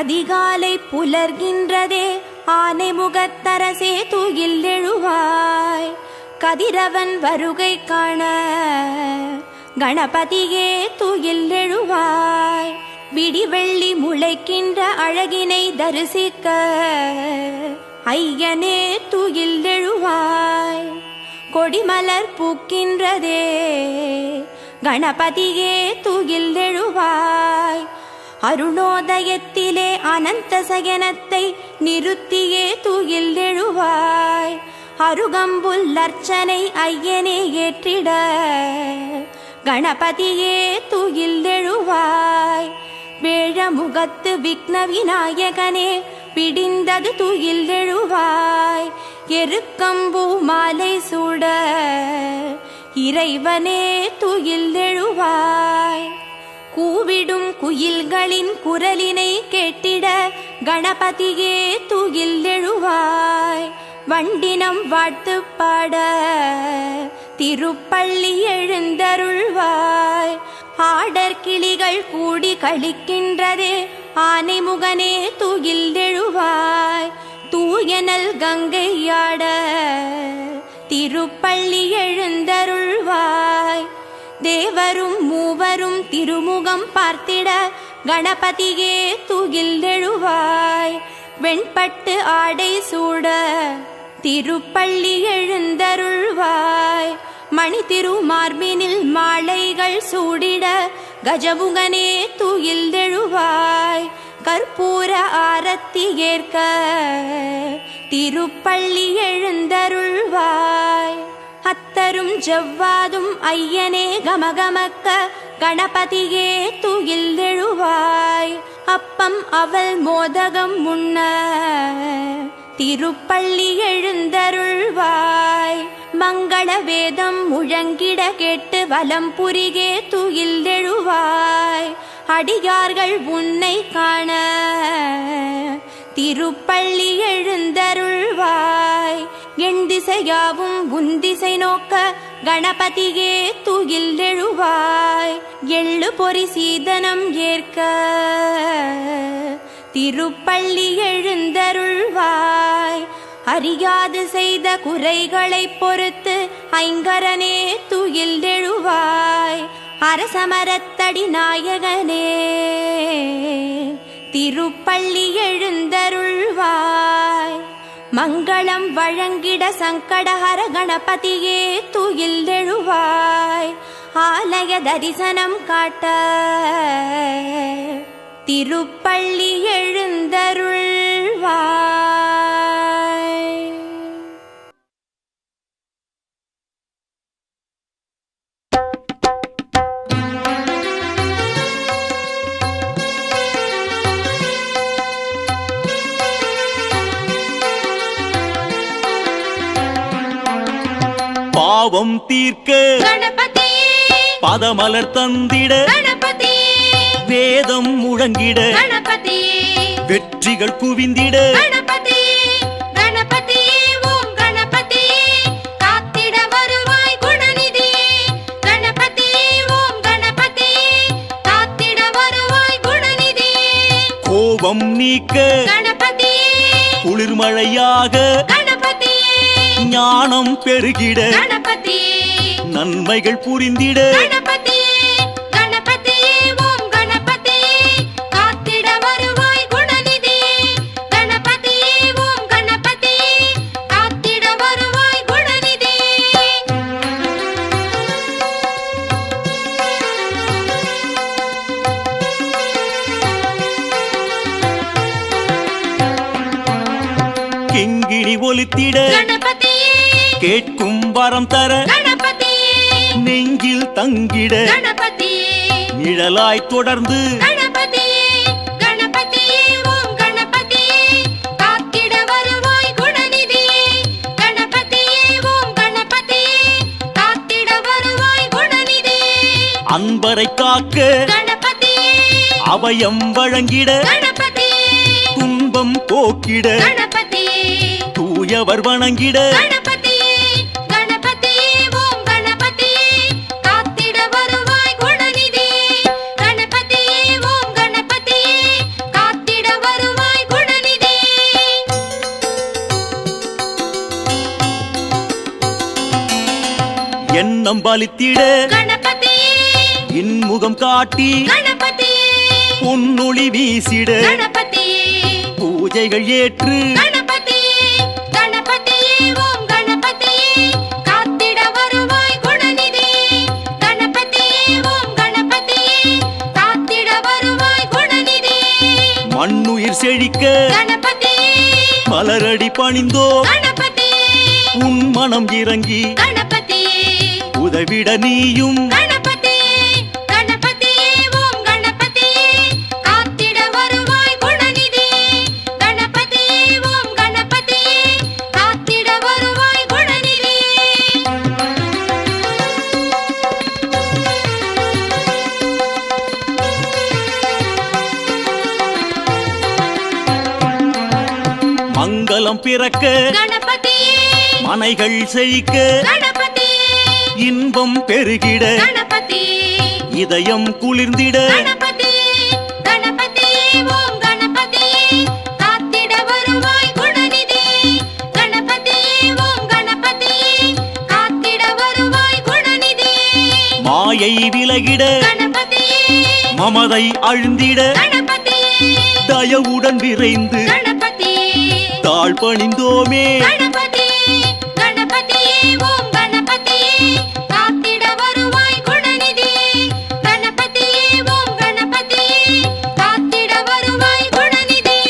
அதிகாலை புலர்கின்றதே ஆனை முகத்தரசே தூயில் எழுவாய். கதிரவன் வருகை காண கணபதியே தூயில் எழுவாய். விடிவெள்ளி முளைக்கின்ற அழகினை தரிசிக்க ஐயனே தூயில் எழுவாய். கொடிமலர் பூக்கின்றதே கணபதியே தூயில் எழுவாய். அருணோதயத்திலே அனந்த சயனத்தை நிறுத்தியே தூயில் எழுவாய். அருகம்புல் அர்ச்சனை ஐயனே ஏற்றிட கணபதியே தூயில் எழுவாய். வேழமுகத்து விக்ன விநாயகனே பிடிந்தது தூயில் எழுவாய். எருக்கம்பூ மாலை சூட இறைவனே தூயில் எழுவாய். கூவிடும் குயில்களின் குரலினை கேட்டிட கணபதியே தூயில் எழுவாய். வண்டினம் வாழ்த்து பாட திருப்பள்ளி எழுந்தருள்வாய். ஆடர் கிளிகள் கூடி கழிக்கின்றதே ஆனைமுகனே தூயில் எழுவாய். தூயனல் கங்கையாட திருப்பள்ளி எழுந்தருள்வாய். தேவரும் மூவரும் திருமுகம் பார்த்திட கணபதியே தூயில் எழுவாய். வெண்பட்டு ஆடை சூட திருப்பள்ளி எழுந்தருள்வாய். மணி திருமார்பினில் மாலைகள் சூடிட கஜமுகனே தூயில் எழுவாய். கற்பூர ஆரத்தி ஏற்க திருப்பள்ளி எழுந்தருள்வாய். அத்தரும் ஜவ்வாதும் ஐயனே கமகமக்க கணபதியே தூயில் எழுவாய். அப்பம் அவள் மோதகம் முன்ன திருப்பள்ளி எழுந்தருள்வாய். மங்கள வேதம் முழங்கிட கேட்டு வலம் புரிகே தூயில் எழுவாய். அடியார்கள் உன்னை காண திருப்பள்ளி எழுந்தருள்வாய். என் திசையாவும் உன் திசை நோக்க கணபதியே தூயில் எழுவாய். எள்ளு பொறி சீதனம் ஏற்க திருப்பள்ளி எழுந்தருள்வாய். அறியாது செய்த குறைகளை பொறுத்து ஐங்கரனே தூயில் எழுவாய். அரசமரத்தடி நாயகனே திருப்பள்ளி எழுந்தருள்வாய். மங்களம் வழங்கிட சங்கடஹர கணபதியே தூயில் எழுவாய். ஆலய தரிசனம் காட்ட திருப்பள்ளி எழுந்தருள்வாய். பாவம் தீர்க்க கணபதியே, பதமலர் தந்திட கணபதியே, வேதம் முழங்கிட கணபதியே, வெற்றிகள் குவிந்திட கணபதியே, கணபதியே, ஓம் கணபதியே, காத்திட வருவாய் குணநிதியே, கணபதியே, ஓம் கணபதியே, காத்திட வருவாய் குணநிதியே, கோபம் நீக்க கணபதியே, குளிர்மழையாக கணபதியே, ஞானம் பெருகிட கணபதியே, நன்மைகள் புரிந்திட கணபதியே, கணபதியே, ஓம் கணபதியே, காத்திட வருவாய் குணநிதியே, கணபதியே, ஓம் கணபதியே, காத்திட வருவாய் குணநிதியே. கிங்கிணி ஒலித்திட கணபதியே, கேட்கும் வரம் தர கணபதியே, நெஞ்சில் தங்கிட கணபதியே, நிழலாய் தொடர்ந்து கணபதியே, கணபதியே, ஓம் கணபதியே, காத்திட வருவாய் குணநிதியே, கணபதியே, ஓம் கணபதியே, காத்திட வருவாய் குணநிதியே, அன்பரை காக்க கணபதியே, அபயம் வழங்கிட கணபதியே, துன்பம் போக்கிட கணபதியே, தூயவர் வணங்கிட கணபதியே, கணபதியே, ஓம் கணபதியே, காத்திட வருவாய் குணநிதியே. எண்ணம் பலித்திட கணபதியே இன்முகம் காட்டி கணபதியே பொன்னொளி வீசிட கணபதியே பூஜைகள் ஏற்று கணபதியே கணபதியே ஓம் கணபதியே காத்திட வருவாய் குணநிதியே கணபதியே ஓம் கணபதியே காத்திட வருவாய் குணநிதியே மண்ணுயிர் செழிக்க கணபதியே மலரடி பணிந்தோ கணபதியே உன் மனம் இறங்கி கணபதியே உதவிட நீயும் கணபதியே கணபதியே ஓம் கணபதியே காத்திட வருவாய் குணநிதியே கணபதியே ஓம் கணபதியே காத்திட வருவாய் குணநிதியே மங்களம் பிறக்க கணபதியே மனைகள் செழிக்க கணபதியே இன்பம் பெருகிட கணபதியே இதயம் குளிர்ந்திட கணபதியே கணபதியே ஓம் கணபதியே காத்திட வருவாய் குணநிதியே கணபதியே ஓம் கணபதியே காத்திட வருவாய் குணநிதியே மாயை விலகிட கணபதியே மமதை அழுந்திட கணபதியே தயவுடன் விரைந்து கணபதியே தாழ் பணிந்தோமே கணபதியே கணபதியே ஓம் கணபதியே காத்திட வருவாய் குணநிதியே கணபதியே ஓம் கணபதியே காத்திட வருவாய் குணநிதியே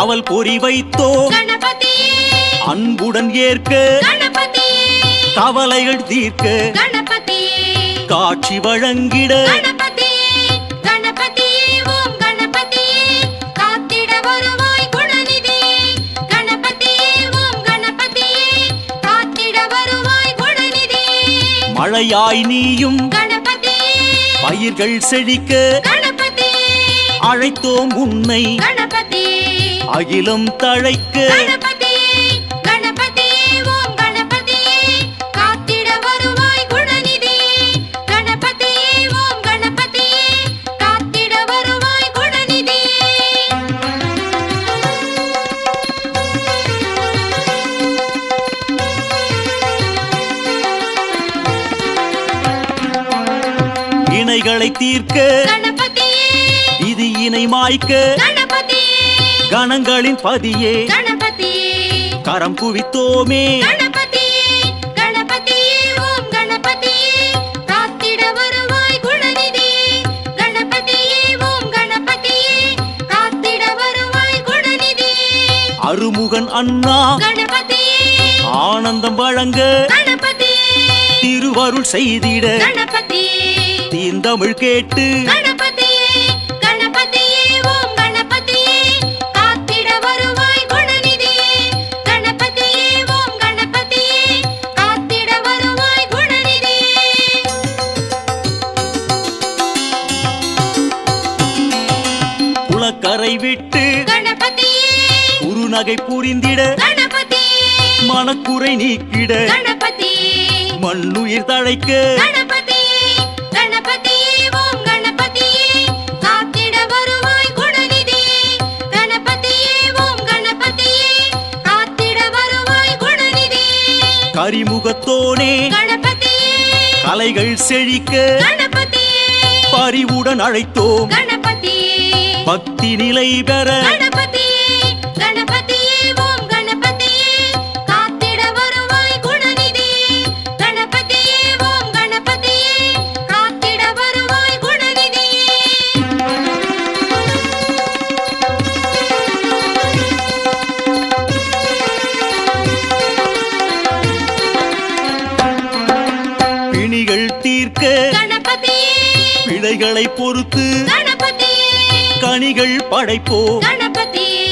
அவள் பொறி வைத்தோ கணபதியே அன்புடன் ஏற்க கணபதியே கவலைகள் தீர்க்க கணபதியே காட்சி வழங்கிட கணபதியே கணபதியே ஓம் கணபதியே காத்திட வருவாய் குணநிதியே கணபதியே ஓம் கணபதியே காத்திட வருவாய் குணநிதியே மழையாய் நீயும் கணபதியே பயிர்கள் செழிக்க கணபதியே அழைத்தோம் உன்னை கணபதியே அகிலம் தழைக்க கணபதியே கணபதியே ஓம் கணபதியே காத்திட வருவாய் குணநிதியே கணபதியே ஓம் கணபதியே காத்திட வருவாய் குணநிதியே இணைகளை தீர்க்க கணபதியே விதியினை மாய்க்க கணபதியே கணங்களின் பதியே கணபதியே கரம் குவித்தோமே கணபதியே கணபதியே ஓம் கணபதியே காத்திட வருவாய் குணநிதியே கணபதியே ஓம் கணபதியே காத்திட வருவாய் குணநிதியே அருமுகன் அண்ணா கணபதியே ஆனந்தம் வழங்க கணபதியே திருவருள் செய்திட கணபதியே தீந்தமிழ் கேட்டு கணபதியே கணபதியே ஓம் கணபதியே காத்திட வருவாய் குணநிதியே கணபதியே ஓம் கணபதியே காத்திட வருவாய் குணநிதியே குளக்கரை விட்டு கணபதியே குறுநகை புரிந்திட கணபதியே மனக்குறை நீக்கிட கணபதியே மண்ணுயிர் தழைக்க கணபதியே கணபதியே ஓம் கணபதியே காத்திட வருவாய் குணநிதியே கணபதியே ஓம் கணபதியே காத்திட வருவாய் குணநிதியே கரிமுகத்தோனே கணபதியே கலைகள் செழிக்க கணபதியே பரிவுடன் அழைத்தோம் கணபதியே பக்தி நிலை பெற கணபதியே கணபதியே ஓம் கணபதியே காத்திட வருவாய் குணநிதியே கணபதியே ஓம் கணபதியே காத்திட வருவாய் குணநிதியே பிணிகள் தீர்க்க கணபதியே பிழைகளை பொறுத்து கணபதியே கனிகள் படைப்போ கணபதியே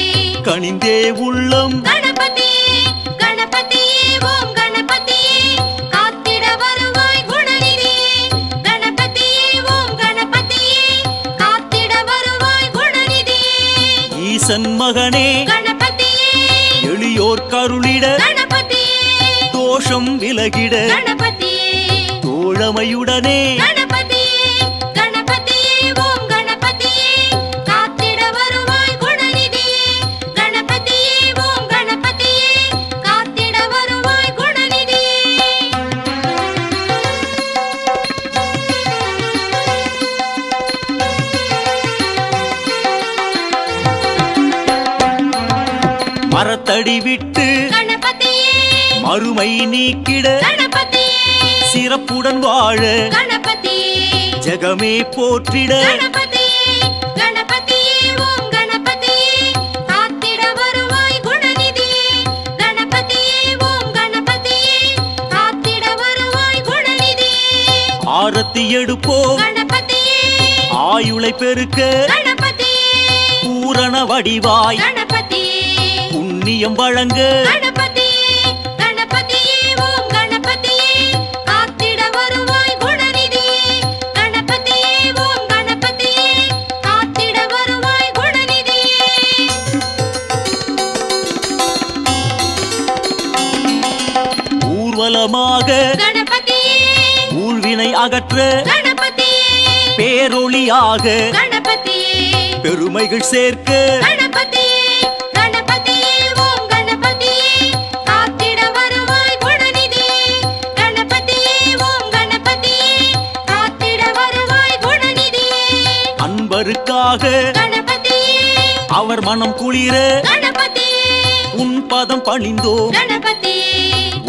கனிந்தே உள்ளம் கணபதியே கணபதியே ஓம் கணபதியே காத்திட வருவாய் குணநிதியே கணபதியே ஓம் கணபதியே காத்திட வருவாய் குணநிதியே ஈசன் மகனே கணபதியே எளியோர் கருளிட கணபதியே தோஷம் விலகிட கணபதியே தோழமையுடனே கணபதியே கணபதியே ஓம் கணபதியே காத்திட வருவாய் குணநிதியே கணபதியே ஓம் மரத்தடி விட்டு கணபதியே மறுமை நீக்கிட கணபதியே சிறப்புடன் வாழ கணபதியே ஜெகமே போற்றிட கணபதியே கணபதியே ஓம் கணபதியே காத்திட வருவாய் குணநிதியே கணபதியே ஓம் கணபதியே காத்திட வருவாய் குணநிதியே ஆரத்தி எடுப்போம் கணபதியே ஆயுளை பெருக்க கணபதியே பூரண வடிவாய் கணபதியே புண்ணியம் வழங்க கணபதியே கணபதியே ஓம் கணபதியே காத்திட வருவாய் குணநிதியே கணபதியே ஓம் கணபதியே காத்திட வருவாய் குணநிதியே ஊர்வலமாக கணபதியே ஊழ்வினை அகற்ற கணபதியே பேரொளியாக கணபதியே பெருமைகள் சேர்க்க கணபதியே கணபதியே ஓம் கணபதியே காத்திட வருவாய் குணநிதியே கணபதியே ஓம் கணபதியே காத்திட வருவாய் குணநிதியே அன்பருக்காக கணபதியே அவர் மனம் குளிர கணபதியே உன் பதம் பணிந்தோ கணபதியே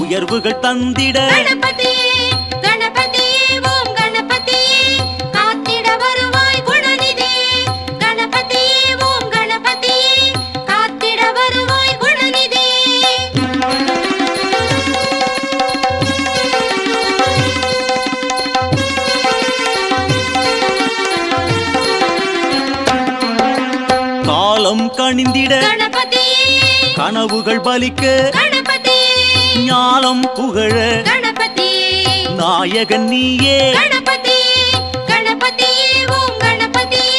உயர்வுகள் தந்திட கணபதியே கணபதியே ஓம் கணபதியே காத்திட வருவாய் குணநிதியே கணபதியே ஓம் கணபதியே காத்திட வருவாய் குணநிதியே காலம் கணிந்திட கணபதியே கனவுகள் பலிக்க கணபதியே ஞானம் புகழ கணபதியே நாயகன் நீயே கணபதியே கணபதியே ஓம் கணபதியே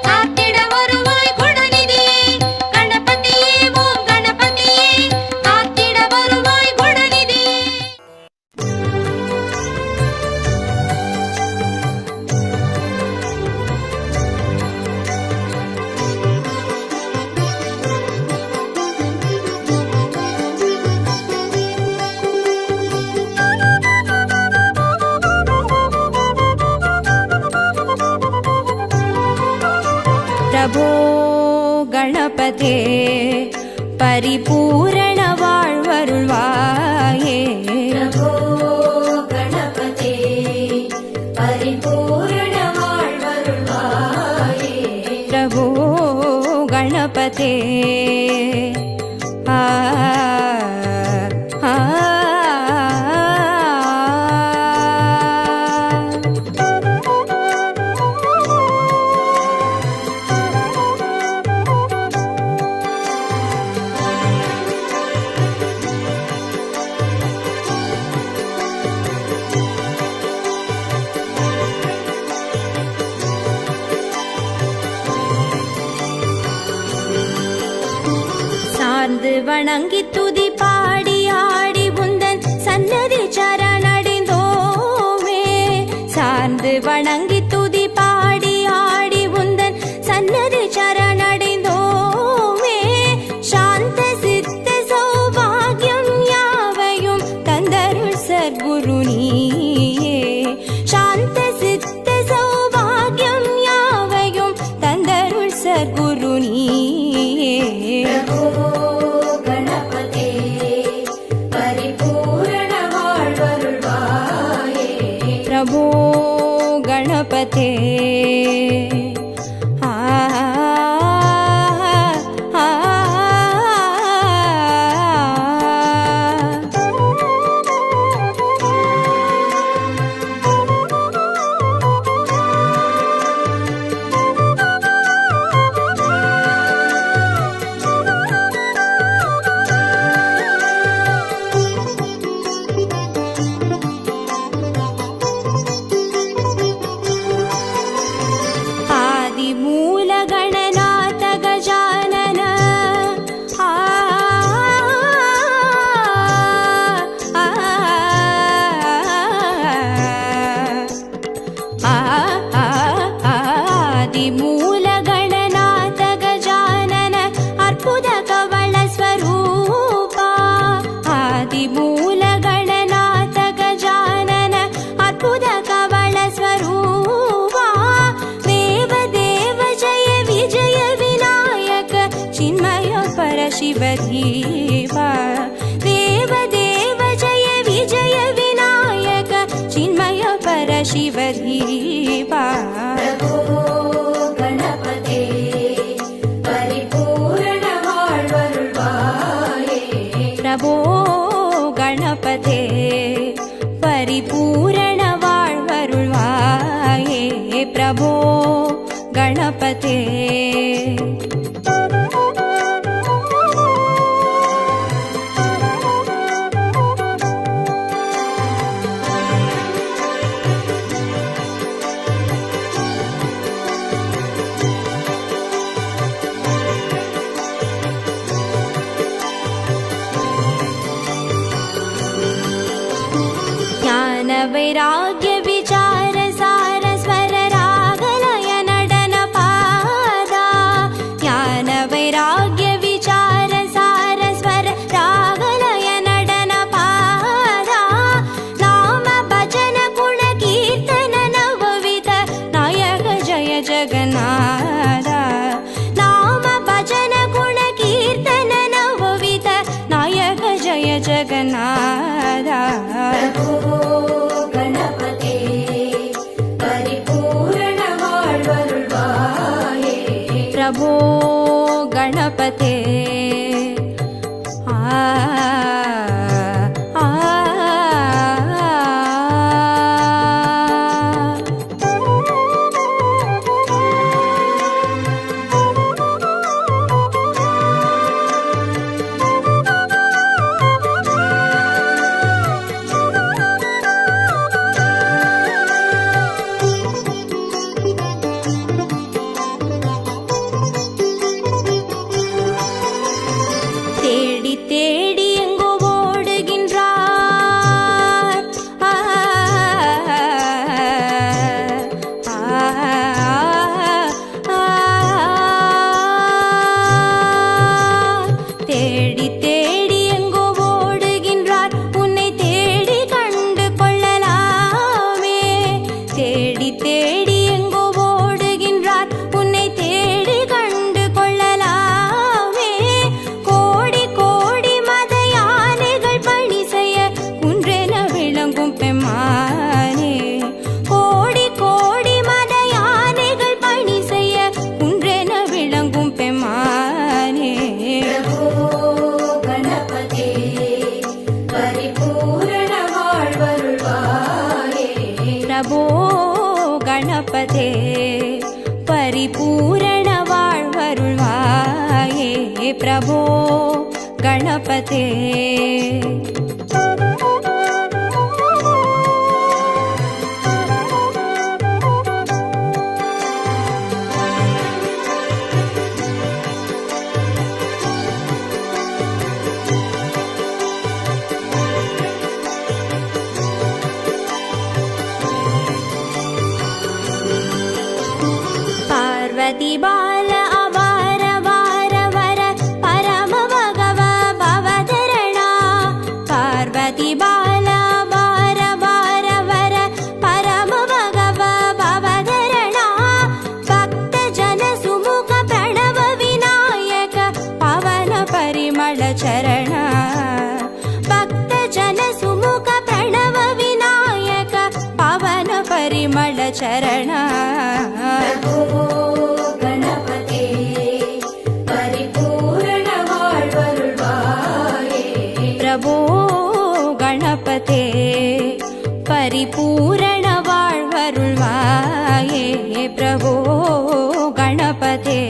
காத்திட வருவாய் குணநிதியே கணபதியே ஓம் கணபதியே காத்திட வருவாய் குணநிதியே प्रभो गणपते परिपूर्ण வாழ்வருள்வாயே प्रभो गणपते परिपूर्ण வாழ்வருள்வாயே प्रभो गणपते आ आ சார்ந்து வணங்கி துதி பாடி ஆடி உந்தன் சன்னதி சரணடைந்தோமே சார்ந்து வணங்கி துதி பாடி ஆடி உந்தன் சன்னதி சரணடைந்தோமே சாந்த சித்த சௌபாகியம் யாவையும் தந்தருள் சத்குரு நீயே சாந்த சித்த சௌபாகியம் யாவையும் தந்தருள் சத்குரு நீயே प्रभो गणपते परिपूर्ण வாழ்வருள்வாயே प्रभो गणपते आ आ आदिमूलगणनाथ गजानन आ आ आदिमूलगणनाथ गजानन अर्पुद कवल स्वरूपा आदिमूलगणनाथ गजानन अर्पुद कवल स्वरूपा देव देव जय विजय विनायक चिन्मय पर परशिवधीवा देवदेव जय विजय विनायक चिन्मय परशिवधीवा प्रभो गणपते परिपूर्ण வாழ்வருள்வாயே प्रभो गणपते परिपूर्ण வாழ்வருள்வாயே प्रभो गणपते वैराग्य विचार सार स्वर रागलय नडन पादा ज्ञान वैराग्य विचार सार स्वर रागलय नडन पादा नाम भजन गुण कीर्तन नवविध नायक जय जगन्नाथ नाम भजन गुण कीर्तन नवविध नायक जय जगन्नाथ प्रभो गणपते परिपूर्ण வாழ்வருள்வாயே प्रभो गणपते தேடி தேடி எங்கோ ஓடுகின்றார் தேடி தேடி எங்கோ ஓடுகின்றார் உன்னை தேடி கண்டு கொள்ளலாமே தேடி தேடி எங்கோ ஓடுகின்றார் உன்னை தேடி கண்டு கொள்ளலாமே கோடி கோடி மத யானைகள் பணி செய்ய குன்றென விளங்கும் பெம்மானே கோடி கோடி மத யானைகள் பணி செய்ய குன்றென விளங்கும் பெம்மானே प्रभो गणपते परिपूर्ण வாழ்வருள்வாயே प्रभो गणपते परिपूर्ण வாழ்வருள்வாயே प्रभो गणपते पार्वती बाल अवार वार वर परम भगव भवधरणा पार्वती बाल अवार वार वर परम भगव भवधरणा भक्त जन सुमुख प्रणव विनायक पवन परिमळ चरण भक्त जन सुमुख प्रणव विनायक पवन परिमळ चरण प्रभो गणपते परिपूर्ण வாழ்வருள்வாயே प्रभो गणपते परिपूर्ण வாழ்வருள்வாயே प्रभो गणपते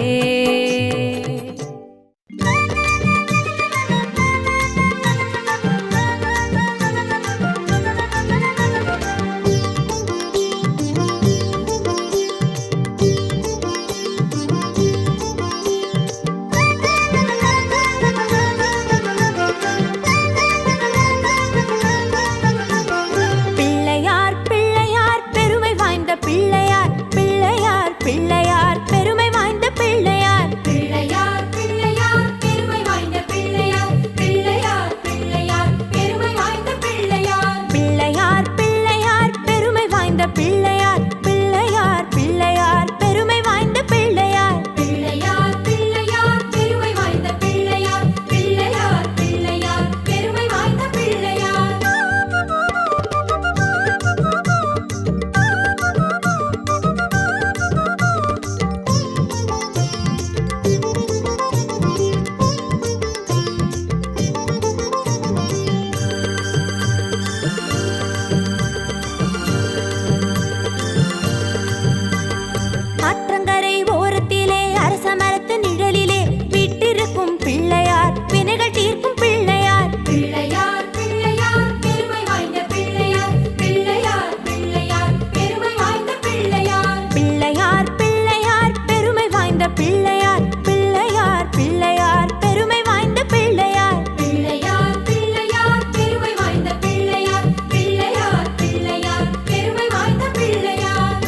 பிள்ளையார் வினைகள் தீர்க்கும் பிள்ளையார் பிள்ளையார் பிள்ளையார் பெருமை வாய்ந்த பிள்ளையார் பிள்ளையார் பிள்ளையார் பெருமை வாய்ந்த பிள்ளையார் பிள்ளையார் பிள்ளையார் பெருமை வாய்ந்த பிள்ளையார் பிள்ளையார் பிள்ளையார் பெருமை வாய்ந்த பிள்ளையார் பிள்ளையார் பிள்ளையார் பெருமை வாய்ந்த பிள்ளையார் பிள்ளையார் பிள்ளையார் பெருமை வாய்ந்த பிள்ளையார்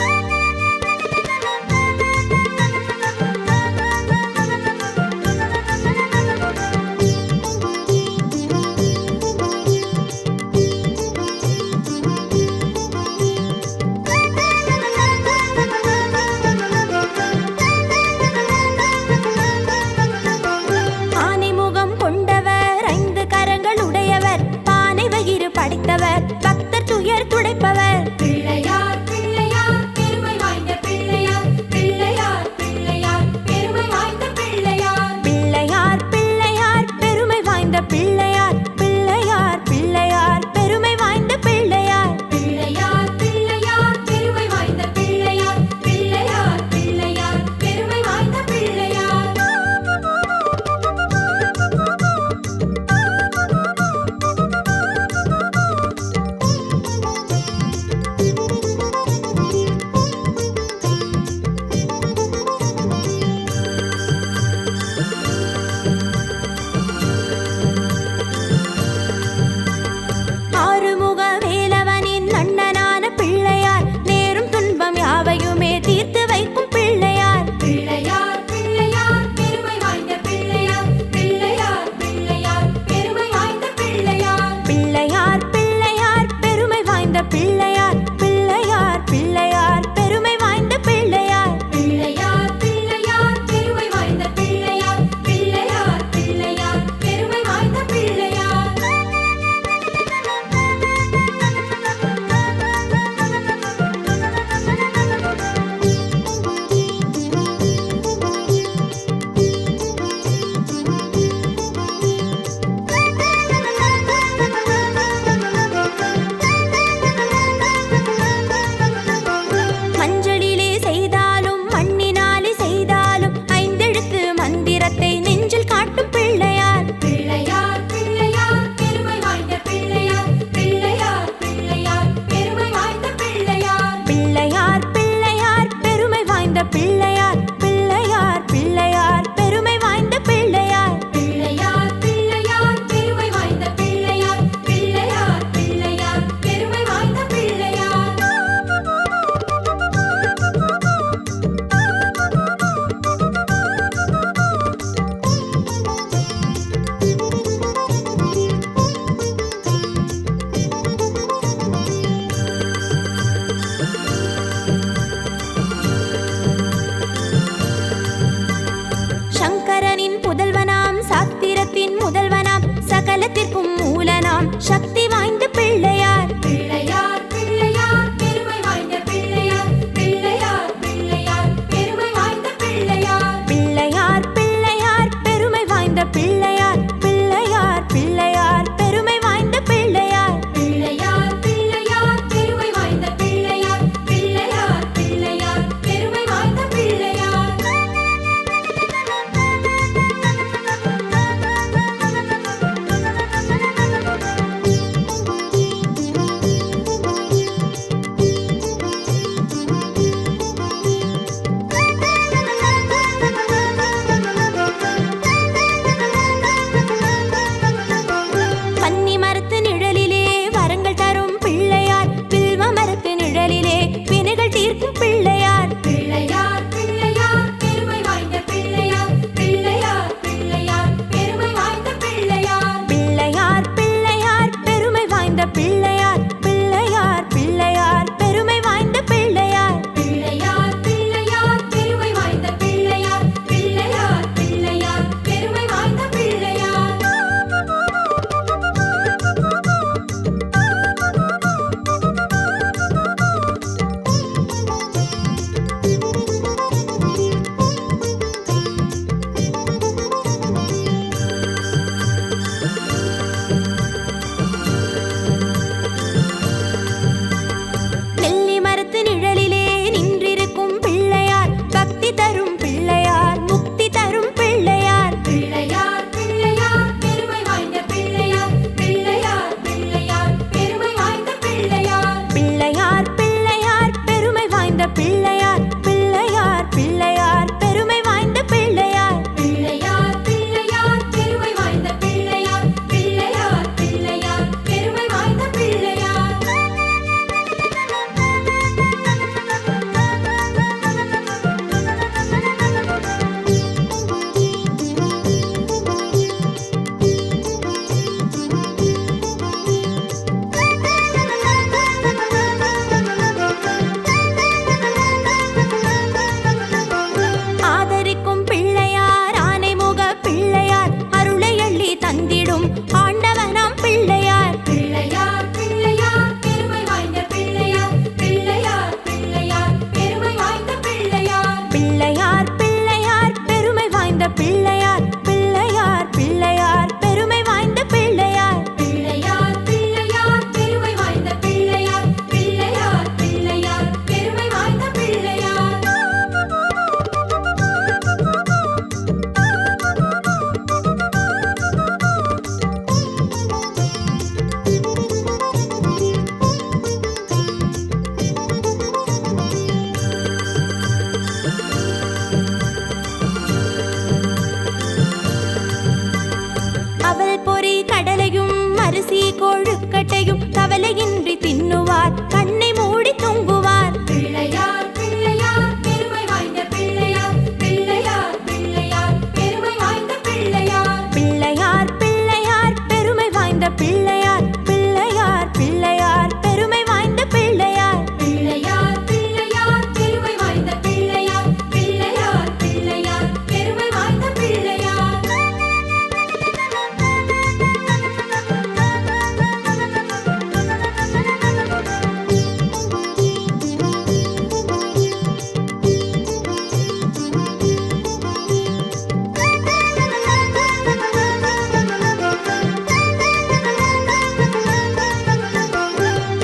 அவல் பொறி கடலையும் அரிசி கொழுக்கட்டையும் கவலையின்றி தின்னுவார், கண்ணை மூடி தூங்குவார். பிள்ளையார் பிள்ளையார் பெருமை வாய்ந்த பிள்ளையார், பிள்ளையார் பிள்ளையார் பெருமை வாய்ந்த பிள்ளையார். பிள்ளையார் பிள்ளையார் பெருமை வாய்ந்த பிள்ளையார், பிள்ளையார் பிள்ளையார் பெருமை வாய்ந்த பிள்ளையார். பிள்ளையார் பிள்ளையார் பெருமை வாய்ந்த பிள்ளையார், பிள்ளையார் பிள்ளையார் பெருமை வாய்ந்த பிள்ளையார்.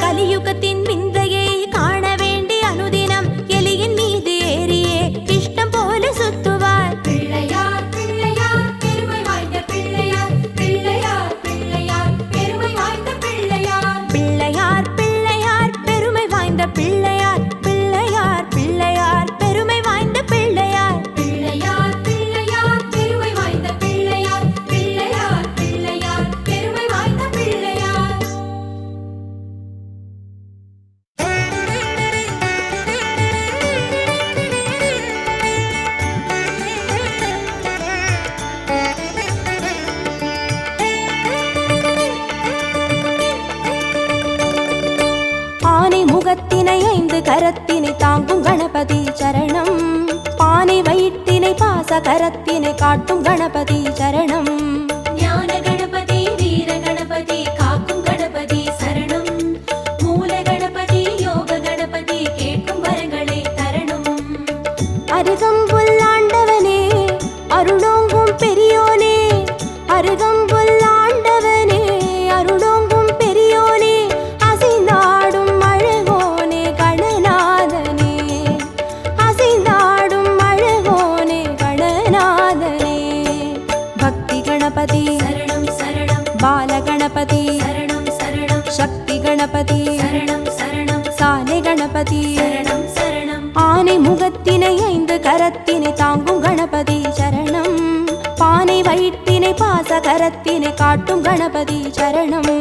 கலியுகத்தின் விந்தையை காண வேண்டி அனுதினம் எலியின் மீது ஏறியே இஷ்டம் போல சுத்துவார். பிள்ளையார் பிள்ளையார் பெருமை வாய்ந்த பிள்ளையார், பிள்ளையார் பிள்ளையார் பெருமை வாய்ந்த பிள்ளையார். பிள்ளையார் பிள்ளையார் பெருமை வாய்ந்த பிள்ளையார், பிள்ளையார் பிள்ளையார் பெருமை வாய்ந்த பிள்ளையார். பிள்ளையார் பிள்ளையார் பெருமை வாய்ந்த பிள்ளையார், பிள்ளையார் பிள்ளையார் பெருமை வாய்ந்த பிள்ளையார். ஆனை முகத்தினை 5 கரத்தினை தாங்கும் கணபதி சரணம், பானை வயிற்றினை பாச கரத்தினை காட்டும் கணபதி சரணம். ஞான கணபதி வீர கணபதி காக்கும் கணபதி சரணம், மூல கணபதி யோக கணபதி கேட்கும் வரங்களை தரணும். அருகம்புல் ஆண்டவனே அருளோங்கும் பெரியோனே, அருகம்புல் ஆண்டவனே அருளோங்கும் பெரியோனே, அசைந்தாடும் அழகோனே கணநாதனே, அசைந்தாடும் அழகோனே கணநாதனே. பக்தி கணபதி சரணம் சரணம் பால கணபதி சரணம் சரணம் சக்தி கணபதி சரணம் சரணம் சாலை கணபதி. சரணம் சரணம் ஆனை முகத்தினை 5 கரத்தினை தாங்கும் கணபதி சரணம், பானை வயிற்றினை பாச கரத்தினை காட்டும் கணபதி சரணம்.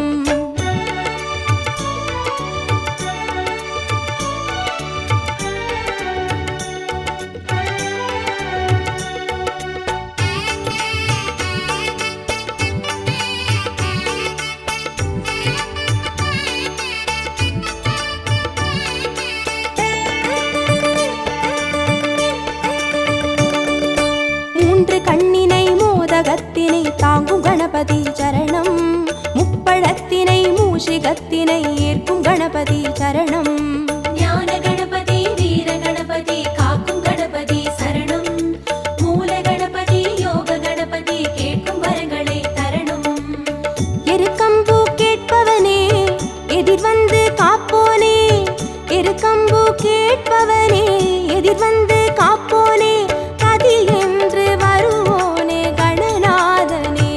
மூன்று கண்ணினை மோதகத்தினை தாங்கும் கணபதி சரணம், முப்பழத்தினை மூஷிகத்தினை ஏற்கும் கணபதி சரணம். ஞான கணபதி வீர கணபதி காக்கும் கணபதி சரணம், மூல கணபதி யோக கணபதி கேட்கும் வரங்களை தரணும். எருக்கம்பூ கேட்பவனே எதிர் வந்து காப்போனே, எருக்கம்பூ கேட்பவனே எதிர் வந்து காப்போனே, கதி என்று வருவோனே கணநாதனே,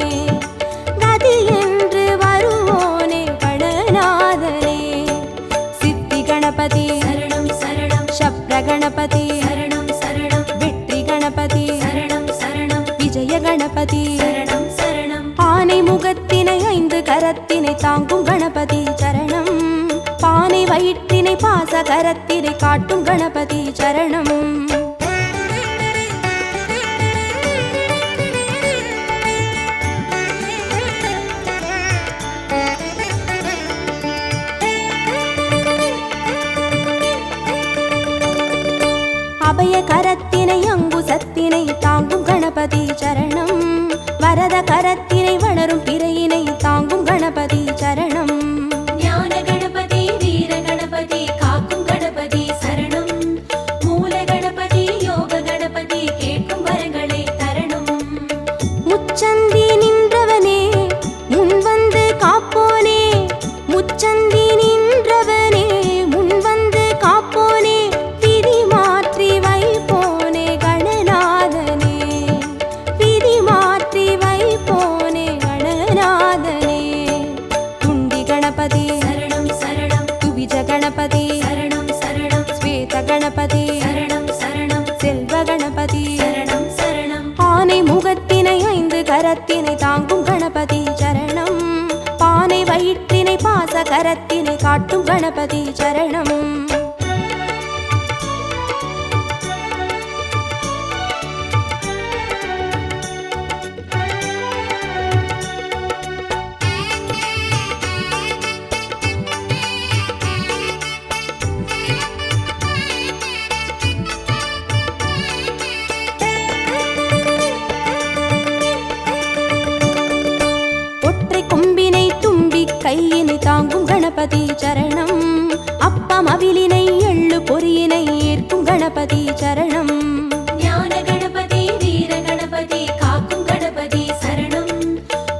கதி என்று வருவோனே கணநாதனே. சித்தி கணபதி சரணம் சரணம் சப்ர கணபதி சரணம் சரணம் வெற்றி கணபதி சரணம் சரணம் விஜய கணபதி. சரணம் சரணம் ஆனை முகத்தினை 5 கரத்தினை தாங்கும் கணபதி சரணம், பானை வயிற்றினை பாச கரத்தினை காட்டும் கணபதி சரணம். அபய கரத்தினை அங்குசத்தினை தாங்கும் கணபதி சரணம், வரத கரத்தினை வளரும் பிறையினை தாங்கும் கணபதி சரணம். ஞான கணபதி வீர கணபதி காக்கும் கணபதி சரணம், மூல கணபதி யோக கணபதி கேட்கும் வரங்களை தரணும். முச்சந்தி நின்றவனே முன் வந்து காப்போனே, முச்சந்தி நின்றவனே முன் வந்து காப்போனே, விதி மாற்றி வைப்போனே கணநாதனே, விதி மாற்றி வைப்போனே கணநாதனே. துண்டி கணபதி சரணம் சரணம் துவிஜ கணபதி சரணம் சரணம் ஸ்வேத கணபதி சரணம் சரணம் செல்வ கணபதி. சரணம் சரணம் ஆனை முகத்தினை 5 கரத்தினை தாங்கும் கணபதி கரத்தினை காட்டும் கணபதி சரணம். கையினை தாங்கும் கணபதி சரணம். அப்பம் அவிலினை எள்ளு பொறியினை ஏற்கும் கணபதி சரணம். ஞான கணபதி வீர கணபதி காக்கும் கணபதி சரணம்.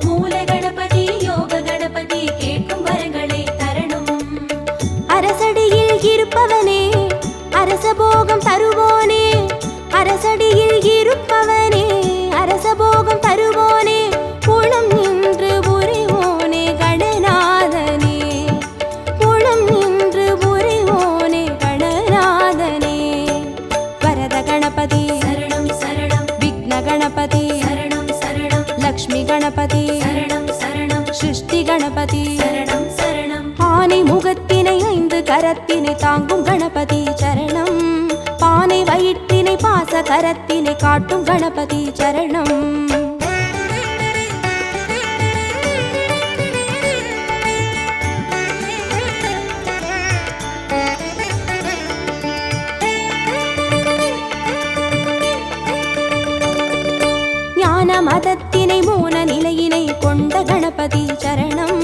மூல கணபதி யோக கணபதி கேட்கும் வரங்களை தரணும். அரசடியில் இருப்பவனே அரசபோகம் தருவோனே, அரசடியில் இருப்பவனே அரசபோகம் தருவோனே, புலம் நின்று புரிவோனே கணநாதனே, புலம் நின்று புரிவோனே கணநாதனே. வரத கணபதி சரணம் சரணம். விக்ன கணபதி சரணம் சரணம். லக்ஷ்மி கணபதி சரணம் சரணம். சிருஷ்டி கணபதி சரணம் சரணம். ஆனை முகத்தினை 5 கரத்தினை தாங்கும் கணபதி சரணம். பானை வயிற்றினை பாச கரத்தினை காட்டும் கணபதி சரணம். ஞான மதத்தினை மூன நிலையினை கொண்ட கணபதி சரணம்.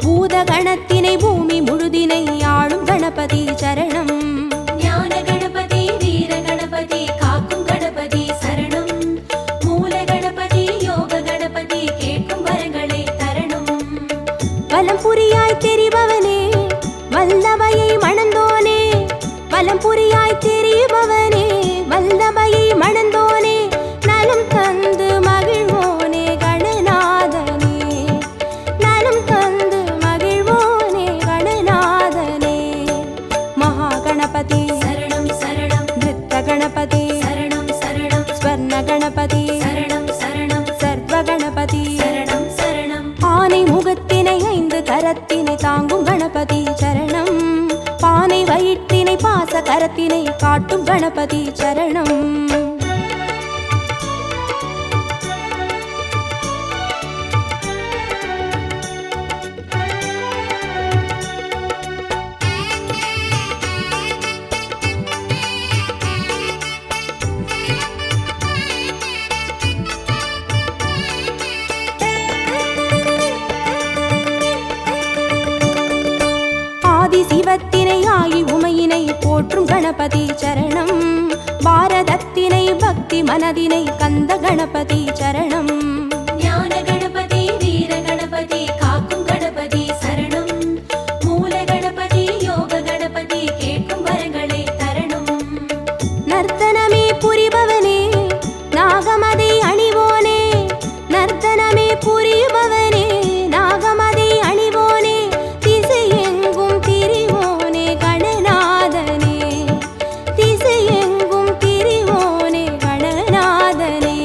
பூத கணத்தினை பூமி முழுதினை ஆளும் கணபதி சரணம். ஞான கணபதி வீர கணபதி காக்கும் கணபதி சரணம். மூல கணபதி யோக கணபதி கேட்கும் வரங்களை தரணும். வலம் புரியாய் தெரிபவனே வல்லபையை மணந்தோனே, வலம் புரியாய் தெரிபவனே வல்லபையை மணந்தோனே, நலம் தந்து மகிழ்வோனே கணநாதனே, நலம் தந்து மகிழ்வோனே கணநாதனே. மகா கணபதி சரணம் சரணம். நிருத்த கணபதி சரணம் சரணம். ஸ்வர்ண கணபதி சரணம் சரணம். சர்வ கணபதி சரணம் சரணம். ஆனை முகத்தினை 5 கரத்தினை தாங்கும் கணபதி சரணம். பானை வயிற்றினை பாச கரத்தினை காட்டும் கணபதி சரணம். ஆதி சிவத்தினை ஆகி உமையினை போற்றும் கணபதி சரணம். பாரதத்தினை பக்தி மனதினை கந்த கணபதி சரணம். ஞான கணபதி வீர கணபதி காக்கும் கணபதி சரணம். மூல கணபதி யோக கணபதி கேட்கும் வரங்களை தரணும். நர்த்தனமே புரிபவனே நாகமதை அணிவோனே, நர்த்தனமே புரிபவனே நாகமதை அணிவோனே, திசை எங்கும் திரிவோனே கணநாதனே, திசை எங்கும் திரிவோனே கணநாதனே.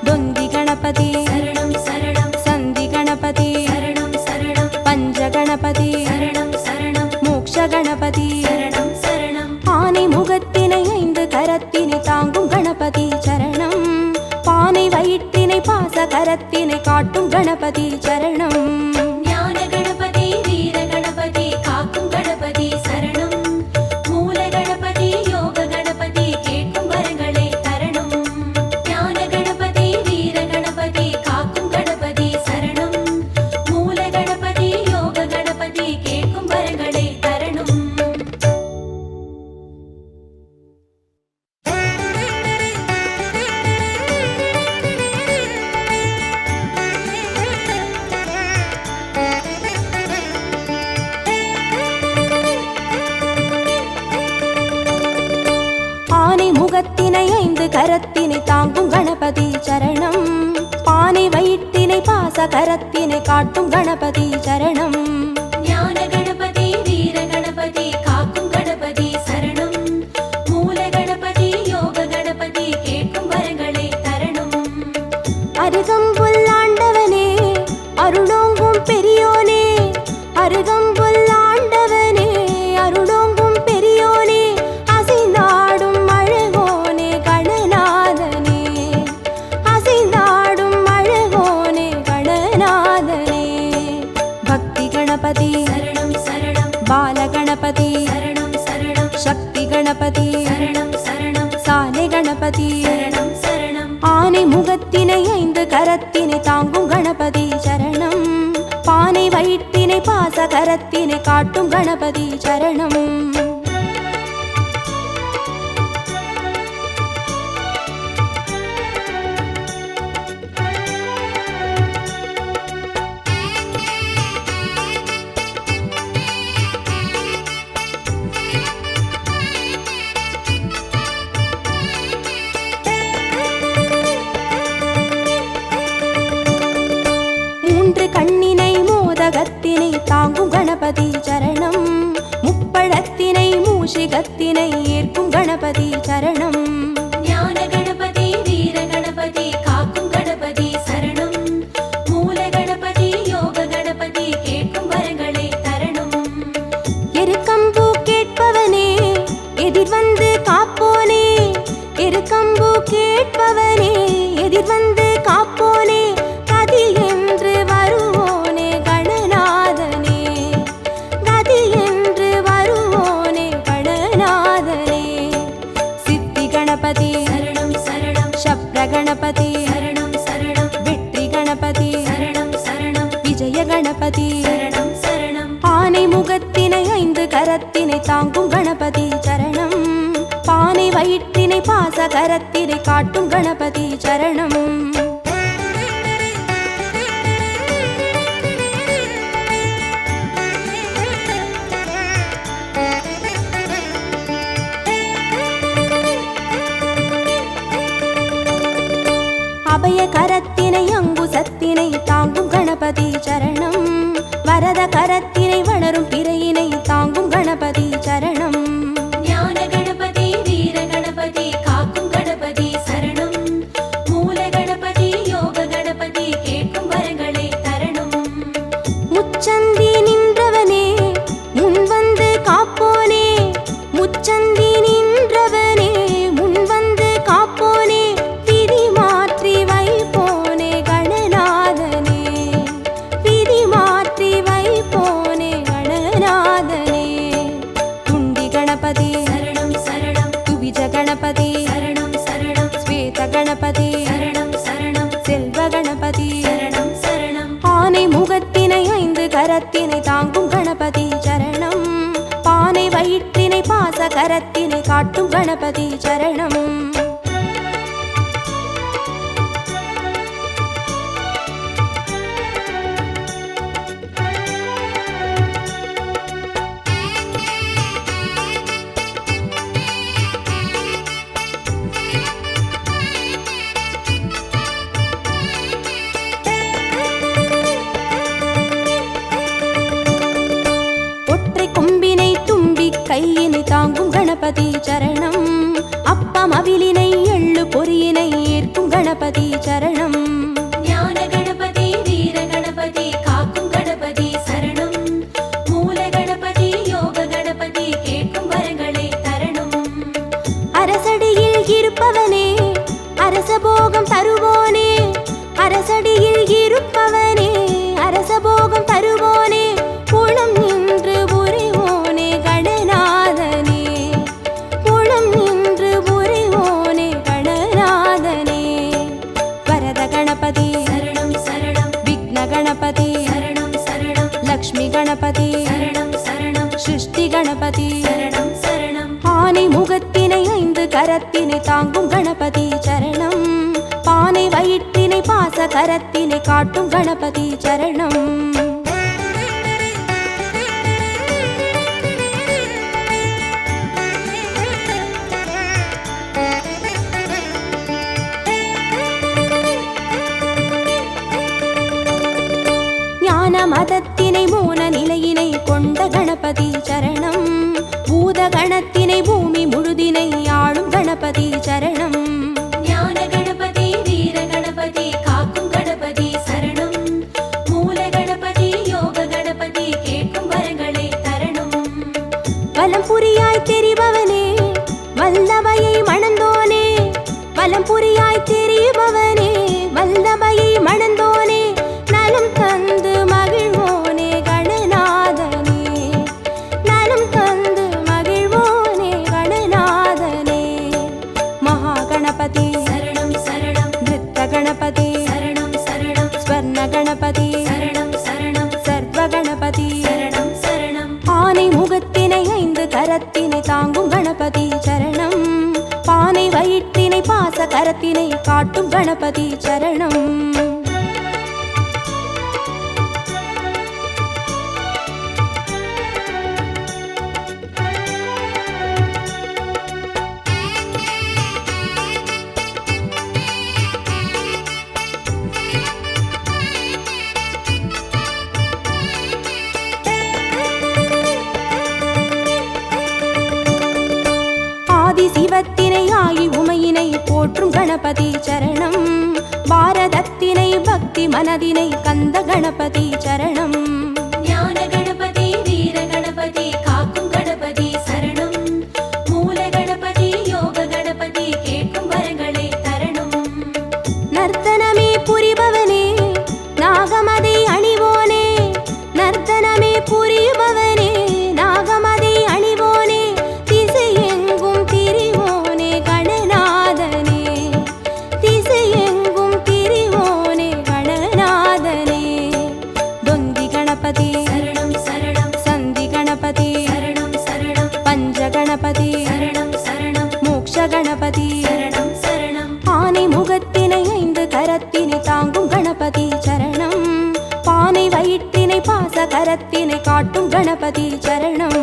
தொந்தி கணபதி சரணம் சரணம். சந்தி கணபதி சரணம் சரணம். பஞ்ச கணபதி சரணம் சரணம். மோக்ஷ கணபதி சரணம் சரணம். ஆனை முகத்தினை 5 கரத்தினை தாங்கும் கணபதி சரணம். பானை வயிற்றினை பாச கரத்தினை காட்டும் கணபதி சரணம். ஞான கணபதி வீர கணபதி காக்கும் கணபதி சரணம். மூல கணபதி யோக கணபதி கேட்கும் வரங்களை தரணும். ஞான கணபதி வீர கணபதி காக்கும் கணபதி சரணம். மூல கணபதி யோக கணபதி கேட்கும் வரங்களை தரணும். ஆனை முகத்தினை 5 கரத்தினை தாங்கும் கணபதி சரணம். பானை வயிற்றினை பாச கரத்தினை காட்டும் கணபதி சரணம். ஞான கணபதி வீர கணபதி காக்கும் கணபதி சரணம். மூல கணபதி யோக கணபதி கேட்கும் வரங்களை தரணும். அருகம்புல் ஆண்டவனே அருளோங்கும் பெரியோனே, அருகம்புல் ஆண்டவனே அருளோங்கும் பெரியோனே அசைந்தாடும் அழகோனே கணநாதனே அசைந்தாடும் அழகோனே கணநாதனே பக்தி கணபதி சரணம் சரணம் பால கணபதி சரணம் சரணம் சக்தி கணபதி சரணம் சரணம் சாலை கணபதி சரணம் சரணம் ஆனை முகத்தினை 5 கரத்தினை தாங்கும் கணபதி சரணம் பானை வயிற்றினை பாச கரத்தினை காட்டும் கணபதி சரணம் கண்ணினை மோதகத்தினை தாங்கும் கணபதி சரணம் முப்பழத்தினை மூஷிகத்தினை ஏற்கும் கணபதி சரணம் ஞான கணபதி வீர கணபதி காக்கும் கணபதி சரணம் மூல கணபதி யோக கணபதி கேட்கும் வரங்களை தரணும் எருக்கம்பூ கேட்பவனே எதிர் வந்து காப்போனே எருக்கம்பூ கேட்பவனே எதிர் வந்து காப்போனே கதி என்று வருவோனே கணநாதனே கதி என்று வருவோனே கணநாதனே சித்தி கணபதி சரணம் சரணம் சப்ர கணபதி சரணம் சரணம் வெற்றி கணபதி சரணம் சரணம் விஜய கணபதி சரணம் சரணம் ஆனை முகத்தினை 5 கரத்தினை தாங்கும் கணபதி சரணம் பானை வயிற்றினை பாச கரத்தினை காட்டும் கணபதி சரணம் அபய கரத்தினை அங்குசத்தினை தாங்கும் கணபதி சரணம் வரத கரத்தினை வளரும் பிறையினை தாங்கும் கணபதி சரணம் ஞான கணபதி வீர கணபதி காக்கும் கணபதி சரணம் மூல கணபதி யோக கணபதி கேட்கும் வரங்களை தரணும் முச்சந்தி நின்றவனே முன் வந்து காப்போனே முச்சந்தி நின்றவனே முன் வந்து காப்போனே விதி மாற்றி வைப்போனே கணநாதனே விதி மாற்றி வைப்போனே கணநாதனே துண்டி கணபதி சரணம் சரணம் துவிஜ கணபதி சரணம் சரணம் ஸ்வேத கணபதி சரணம் சரணம் செல்வ கணபதி சரணம் சரணம் ஆனை முகத்தினை 5 கரத்தினை தாங்கும் கணபதி சரணம் பானை வயிற்றினை பாச கரத்தினை காட்டும் கணபதி சரணம் ஒற்றை கொம்பினை தும்பி கையினை தாங்கும் கணபதி சரணம் அப்பம் அவிலினை எள்ளு பொறியினை ஏற்கும் கணபதி சரணம் ஞான கணபதி வீர கணபதி காக்கும் கணபதி சரணம் மூல கணபதி யோக கணபதி கேட்கும் வரங்களை தரணும் அரசடியில் இருப்பவனே அரசபோகம் தருவோனே அரசடியில் இருப்பவனே அரசபோகம் தருவோனே புலம் நின்று புரிவோனே கணநாதனே புலம் நின்று புரிவோனே கணநாதனே வரத கணபதி சரணம் சரணம் விக்ன கணபதி சரணம் சரணம் லக்ஷ்மி கணபதி சரணம் சரணம் சிருஷ்டி கணபதி சரணம் சரணம் ஆனை முகத்தினை 5 கரத்தினை தாங்கும் கணபதி சரணம் பானை வயிற்றினை பாச கரத்தினை காட்டும் கணபதி சரணம் ஞான மதத்தினை மோன நிலையினை கொண்ட கணபதி சரணம் பூத கணத்தினை பூமி முழுதினை ஆளும் கணபதி சரணம் ஞான கணபதி வீர கணபதி காக்கும் கணபதி சரணம் மூல கணபதி யோக கணபதி கேட்கும் வலம் புரியாய் திரிபவனே வல்லமையை மணந்தோனே நலம் தந்து மகிழ்வோனே கணநாதனே நலம் தந்து மகிழ்வோனே கணநாதனே மகா கணபதி சரணம் சரணம் நிருத்த கணபதி சரணம் சரணம் ஸ்வர்ண கணபதி சரணம் சரணம் சர்வ கணபதி சரணம் சரணம் ஆனை முகத்தினை 5 கரத்தினை தாங்கும் கணபதி சரணம் பானை வயிற்றினை பாச கரத்தினை காட்டும் கணபதி சரணம் ஆதி சிவத்தினை ஆகி உமையினை போற்றும் கணபதி சரணம் பாரதத்தினை பக்தி மனதினை கந்த கணபதி சரணம் ஞான கணபதி வீர கணபதி காக்கும் கணபதி சரணம் மூல கணபதி யோக கணபதி கேட்கும் வரங்களை தரணும் நர்த்தனமே புரிபவனே நாகமதை அணிவோனே நர்த்தனமே புரிபவனே நாகமதை அணிவோனே திசையெங்கும் திரிவோனே கணநாதனே திசையெங்கும் திரிவோனே கணநாதனே தொந்தி கணபதி சரணம் சரணம் சந்தி கணபதி சரணம் சரணம் பஞ்ச கணபதி சரணம் சரணம் மோக்ஷ கணபதி சரணம் சரணம் ஆனை முகத்தினை 5 கரத்தினை தாங்கும் கணபதி சரணம் பானை வயிற்றினை பாச கரத்தினை காட்டும் கணபதி சரணம்